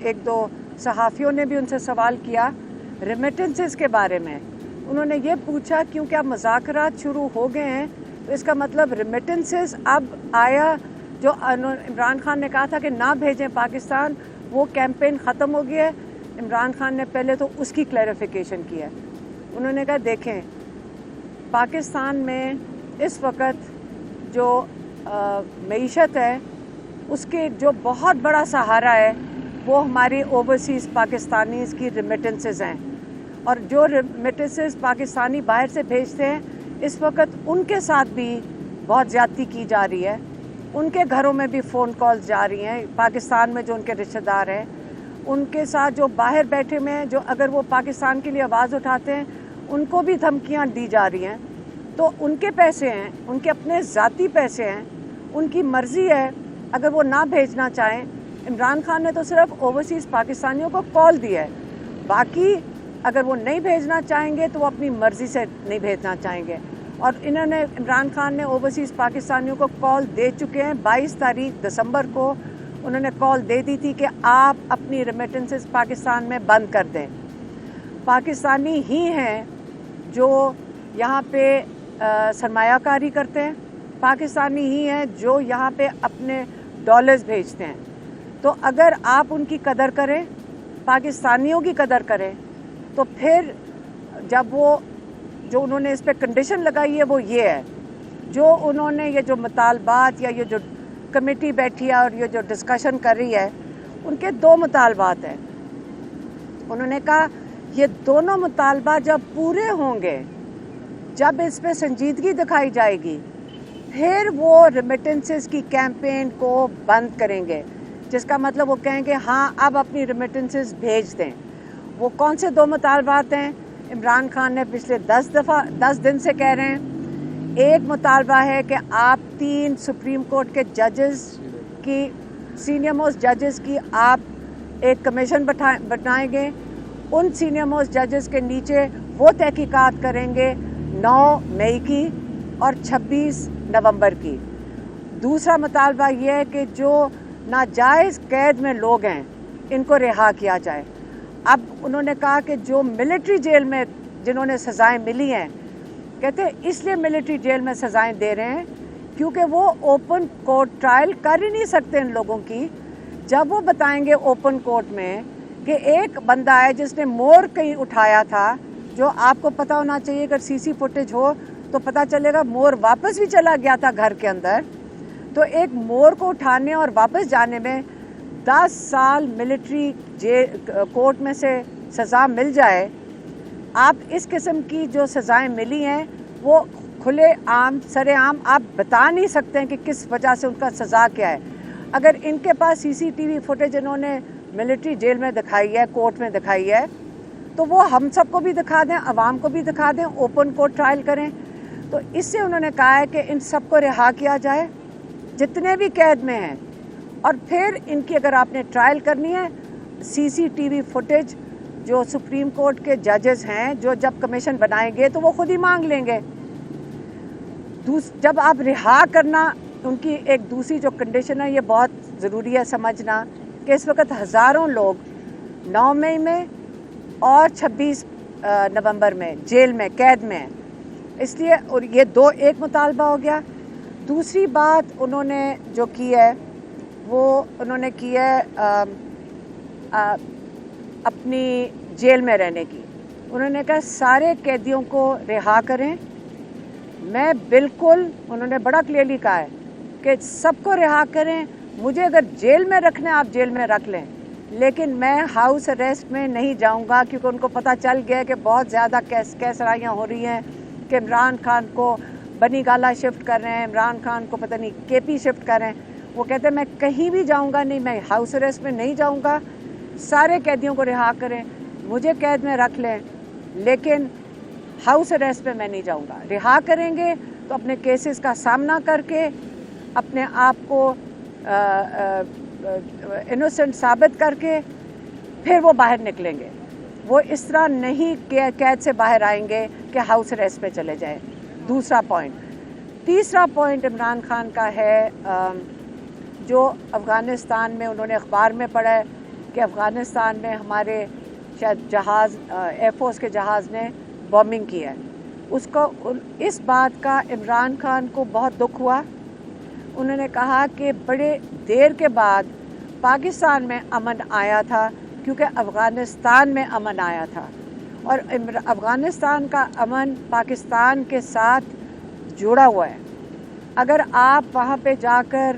एक दो सहाफ़ियों ने भी उनसे सवाल किया रेमिटेंसेस के बारे में। उन्होंने ये पूछा क्योंकि अब मुज़ाकरात शुरू हो गए हैं तो इसका मतलब रेमिटेंसेस अब आया, जो इमरान खान ने कहा था कि ना भेजें पाकिस्तान, वो कैंपेन ख़त्म हो गया है। इमरान खान ने पहले तो उसकी क्लैरिफिकेशन किया। उन्होंने कहा देखें, पाकिस्तान में इस वक्त जो मईशत है उसके जो बहुत बड़ा सहारा है वो हमारी ओवरसीज़ पाकिस्तानीज़ की रेमिटेंसेस हैं, और जो रेमिटेंसेस पाकिस्तानी बाहर से भेजते हैं इस वक्त उनके साथ भी बहुत ज़्यादती की जा रही है। उनके घरों में भी फ़ोन कॉल्स जा रही हैं, पाकिस्तान में जो उनके रिश्तेदार हैं उनके साथ जो बाहर बैठे हुए हैं, जो अगर वो पाकिस्तान के लिए आवाज़ उठाते हैं उनको भी धमकियां दी जा रही हैं। तो उनके पैसे हैं, उनके अपने ज़ाती पैसे हैं, उनकी मर्ज़ी है। अगर वो ना भेजना चाहें, इमरान खान ने तो सिर्फ ओवरसीज़ पाकिस्तानियों को कॉल दिया है, बाकी अगर वो नहीं भेजना चाहेंगे तो वो अपनी मर्ज़ी से नहीं भेजना चाहेंगे। और इन्होंने, इमरान खान ने ओवरसीज़ पाकिस्तानियों को कॉल दे चुके हैं। 22 तारीख दिसंबर को उन्होंने कॉल दे दी थी कि आप अपनी रेमिटेंसेस पाकिस्तान में बंद कर दें। पाकिस्तानी ही हैं जो यहाँ पे सरमायाकारी करते हैं, पाकिस्तानी ही हैं जो यहाँ पे अपने डॉलर्स भेजते हैं। तो अगर आप उनकी कदर करें, पाकिस्तानियों की कदर करें, तो फिर जब वो जो उन्होंने इस पर कंडीशन लगाई है वो ये है, जो उन्होंने ये जो मुतालबात या ये जो कमेटी बैठी है और ये जो डिस्कशन कर रही है, उनके दो मुतालबात हैं। उन्होंने कहा ये दोनों मुतालबात जब पूरे होंगे, जब इस पर संजीदगी दिखाई जाएगी, फिर वो रेमिटेंसेस की कैंपेन को बंद करेंगे, जिसका मतलब वो कहेंगे हाँ अब अपनी रेमिटेंसेस भेज दें। वो कौन से दो मुतालबात हैं? इमरान खान ने पिछले 10 दिन से कह रहे हैं। एक मुतालबा है कि आप 3 सुप्रीम कोर्ट के जजेस की, सीनियर मोस्ट जजेस की आप एक कमीशन बनाएंगे। उन सीनियर मोस्ट जजेस के नीचे वो तहकीकात करेंगे 9 मई की और 26 नवंबर की। दूसरा मुतालबा ये है कि जो नाजायज़ कैद में लोग हैं इनको रिहा किया जाए। अब उन्होंने कहा कि जो मिलिट्री जेल में जिन्होंने सज़ाएं मिली हैं, कहते हैं इसलिए मिलिट्री जेल में सज़ाएं दे रहे हैं क्योंकि वो ओपन कोर्ट ट्रायल कर ही नहीं सकते इन लोगों की। जब वो बताएंगे ओपन कोर्ट में कि एक बंदा है जिसने मोर कहीं उठाया था, जो आपको पता होना चाहिए, अगर सीसी फुटेज हो तो पता चलेगा मोर वापस भी चला गया था घर के अंदर। तो एक मोर को उठाने और वापस जाने में 10 साल मिलिट्री कोर्ट में से सज़ा मिल जाए। आप इस किस्म की जो सज़ाएं मिली हैं वो खुले आम सरेआम आप बता नहीं सकते हैं कि किस वजह से उनका सज़ा क्या है। अगर इनके पास सीसीटीवी फुटेज इन्होंने मिलिट्री जेल में दिखाई है, कोर्ट में दिखाई है, तो वो हम सबको भी दिखा दें, आवाम को भी दिखा दें, ओपन कोर्ट ट्रायल करें। तो इससे उन्होंने कहा है कि इन सबको रिहा किया जाए जितने भी कैद में हैं, और फिर इनकी अगर आपने ट्रायल करनी है, सीसीटीवी फुटेज जो सुप्रीम कोर्ट के जजेस हैं, जो जब कमीशन बनाएंगे तो वो खुद ही मांग लेंगे। जब आप रिहा करना, उनकी एक दूसरी जो कंडीशन है, ये बहुत ज़रूरी है समझना कि इस वक्त हज़ारों लोग 9 मई में और 26 नवंबर में जेल में कैद में हैं। इसलिए, और ये एक मुतालबा हो गया। दूसरी बात उन्होंने जो की है वो उन्होंने की है अपनी जेल में रहने की। उन्होंने कहा सारे कैदियों को रिहा करें। मैं बिल्कुल, उन्होंने बड़ा क्लियरली कहा है कि सबको रिहा करें। मुझे अगर जेल में रखना है आप जेल में रख लें, लेकिन मैं हाउस अरेस्ट में नहीं जाऊंगा, क्योंकि उनको पता चल गया कि बहुत ज़्यादा कैसराइयाँ हो रही हैं कि इमरान खान को बनी गाला शिफ्ट कर रहे हैं, इमरान खान को पता नहीं केपी शिफ्ट कर रहे हैं। वो कहते हैं मैं कहीं भी जाऊंगा नहीं, मैं हाउस अरेस्ट में नहीं जाऊंगा। सारे कैदियों को रिहा करें, मुझे कैद में रख लें, लेकिन हाउस अरेस्ट में मैं नहीं जाऊंगा। रिहा करेंगे तो अपने केसेस का सामना करके अपने आप को इनोसेंट साबित करके फिर वो बाहर निकलेंगे। वो इस तरह नहीं कैद से बाहर आएंगे कि हाउस अरेस्ट पे चले जाएं। दूसरा पॉइंट। तीसरा पॉइंट इमरान खान का है, जो अफ़गानिस्तान में उन्होंने अखबार में पढ़ा है کہ افغانستان میں ہمارے شاید جہاز ایئر فورس کے جہاز نے بومبنگ کی ہے. اس کو اس بات کا عمران خان کو بہت دکھ ہوا. انہوں نے کہا کہ بڑے دیر کے بعد پاکستان میں امن آیا تھا کیونکہ افغانستان میں امن آیا تھا، اور افغانستان کا امن پاکستان کے ساتھ جڑا ہوا ہے. اگر آپ وہاں پہ جا کر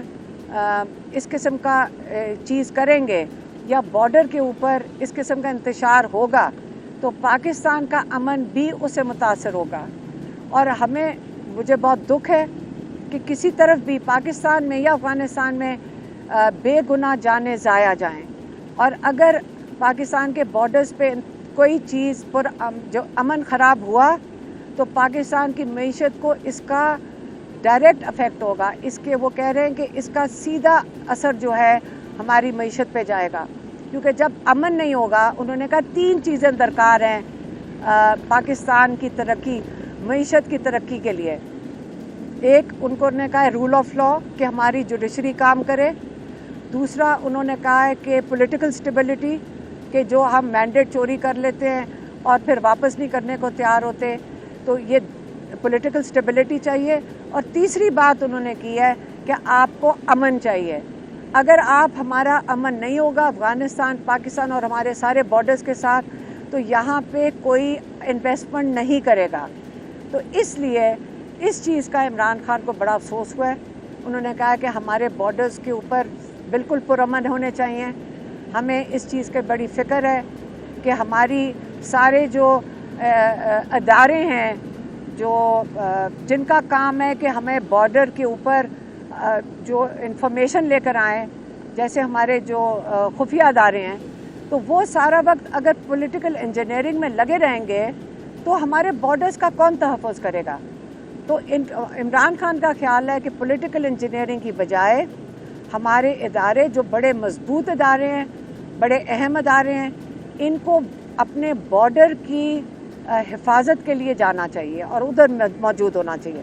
اس قسم کا چیز کریں گے یا بارڈر کے اوپر اس قسم کا انتشار ہوگا تو پاکستان کا امن بھی اس سے متاثر ہوگا. اور مجھے بہت دکھ ہے کہ کسی طرف بھی پاکستان میں یا افغانستان میں بے گناہ جانیں ضائع جائیں. اور اگر پاکستان کے بارڈرز پہ کوئی چیز پر جو امن خراب ہوا تو پاکستان کی معیشت کو اس کا ڈائریکٹ افیکٹ ہوگا. اس کے وہ کہہ رہے ہیں کہ اس کا سیدھا اثر جو ہے ہماری معیشت پہ جائے گا، کیونکہ جب امن نہیں ہوگا، انہوں نے کہا 3 چیزیں درکار ہیں پاکستان کی ترقی، معیشت کی ترقی کے لیے. ایک انہوں نے کہا ہے رول آف لا، کہ ہماری جوڈیشری کام کرے. دوسرا انہوں نے کہا ہے کہ پولیٹیکل سٹیبلٹی، کہ جو ہم مینڈیٹ چوری کر لیتے ہیں اور پھر واپس نہیں کرنے کو تیار ہوتے، تو یہ پولیٹیکل سٹیبلٹی چاہیے. اور تیسری بات انہوں نے کی ہے کہ آپ کو امن چاہیے. اگر ہمارا امن نہیں ہوگا افغانستان، پاکستان اور ہمارے سارے بارڈرز کے ساتھ، تو یہاں پہ کوئی انویسٹمنٹ نہیں کرے گا. تو اس لیے اس چیز کا عمران خان کو بڑا افسوس ہوا ہے. انہوں نے کہا کہ ہمارے بارڈرز کے اوپر بالکل پرامن ہونے چاہیے. ہمیں اس چیز کی بڑی فکر ہے کہ ہماری سارے جو ادارے ہیں جن کا کام ہے کہ ہمیں بارڈر کے اوپر جو انفارمیشن لے کر آئیں، جیسے ہمارے جو خفیہ ادارے ہیں، تو وہ سارا وقت اگر پولیٹیکل انجینئرنگ میں لگے رہیں گے تو ہمارے بارڈرز کا کون تحفظ کرے گا؟ تو عمران خان کا خیال ہے کہ پولیٹیکل انجینئرنگ کی بجائے ہمارے ادارے جو بڑے مضبوط ادارے ہیں، بڑے اہم ادارے ہیں، ان کو اپنے بارڈر کی حفاظت کے لیے جانا چاہیے اور ادھر موجود ہونا چاہیے.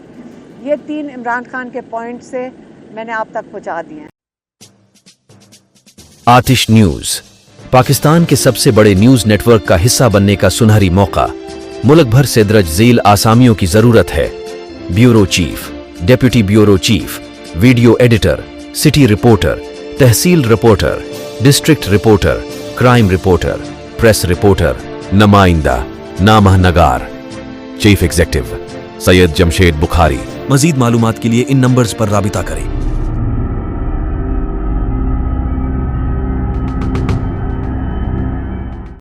یہ 3 عمران خان کے پوائنٹ سے میں نے آپ تک پہنچا دیے ہیں. آتش نیوز پاکستان کے سب سے بڑے نیوز نیٹ ورک کا حصہ بننے کا سنہری موقع. ملک بھر سے درج ذیل آسامیوں کی ضرورت ہے. Bureau chief, deputy bureau chief, video editor, city reporter, تحصیل reporter, district reporter, crime reporter, press reporter, نمائندہ، نامہ نگار. Chief executive Syed Jamshed Bukhari. مزید معلومات کے لیے ان نمبرز پر رابطہ کریں.